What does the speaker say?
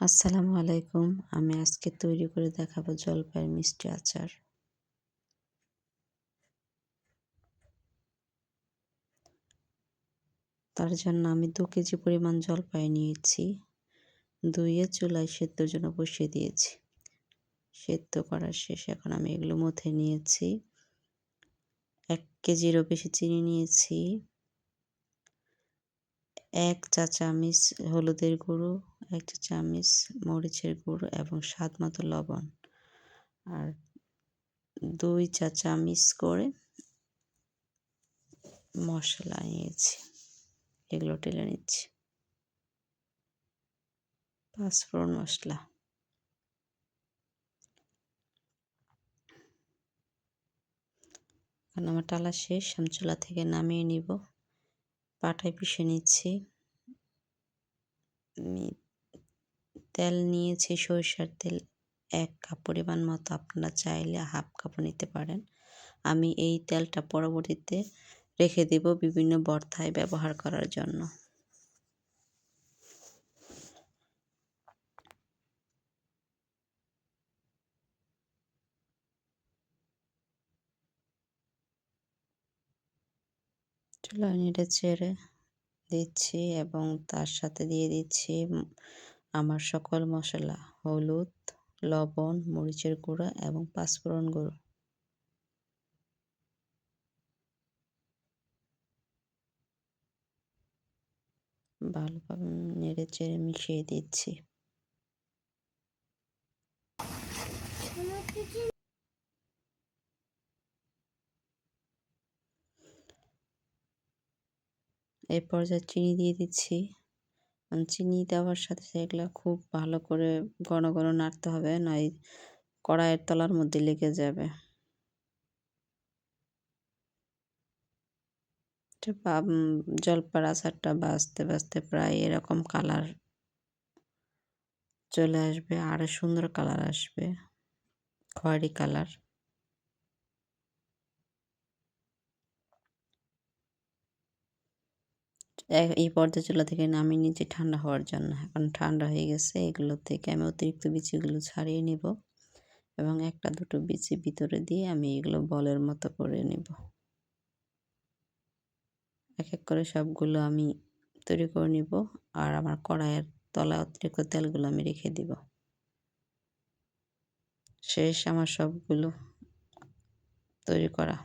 আসসালামু আলাইকুম। আমি আজকে তৈরি করে দেখাবো জলপাইয়ের মিষ্টি আচার। তার জন্য আমি ২ কেজি পরিমাণ জলপাই নিয়েছি। ধুয়ে চুলায় সেদ্ধর জন্য বসিয়ে দিয়েছি। সেদ্ধ করা শেষ। এখন আমি এগুলো মথে নিয়েছি। ১ কেজিরও বেশি চিনি নিয়েছি। ১ চা চামচ হলুদের গুঁড়ো, ১ চা চামচ মরিচের গুঁড়ো এবং স্বাদমতো লবণ। আর ২ চা চামচ করে মসলা নিয়েছি। এগুলো ঢেলে নিচ্ছি। পাঁচফোড়ন মসলা। এখন আমার টালা শেষ। আমি চুলা থেকে নামিয়ে নিব। পাটায় পিষে নিচ্ছি। আমি তেল নিয়েছি, সরিষার তেল ১ কাপ পরিমাণ মতো। আপনারা চাইলে হাফ কাপও নিতে পারেন। আমি এই তেলটা পরবর্তীতে রেখে দেব বিভিন্ন ভর্তায় ব্যবহার করার জন্য। চুলা নেড়ে চেড়ে দিচ্ছি এবং তার সাথে দিয়ে দিচ্ছি আমার সকল মসলা, হলুদ, লবণ, মরিচের গুঁড়া এবং পাঁচফোড়ন গুঁড়ো। ভালোভাবে নেড়ে চেড়ে মিশিয়ে দিচ্ছি। এই পর্যায়ে চিনি দিয়ে দিচ্ছি। চিনি দেওয়ার সাথে এগুলো খুব ভালো করে ঘন ঘন নাড়তে হবে, নয় কড়াইয়ের তলার মধ্যে লেগে যাবে। জলপাইয়ের আচারটা ভাজতে ভাজতে প্রায় এরকম কালার চলে আসবে, আরও সুন্দর কালার আসবে, খয়েরি কালার। এই পর্যায়ে চুলা থেকে নামিয়ে নিয়েছি ঠান্ডা হওয়ার জন্য। এখন ঠান্ডা হয়ে গেছে। এগুলো থেকে আমি অতিরিক্ত বিচিগুলো ছাড়িয়ে নিব এবং ১টা ২টো বিচি ভিতরে দিয়ে আমি এগুলো বলের মতো করে নিব। এক এক করে সবগুলো আমি তৈরি করে নিব। আর আমার কড়াইয়ের তলায় অতিরিক্ত তেলগুলো আমি রেখে দিব। শেষ আমার সবগুলো তৈরি করা।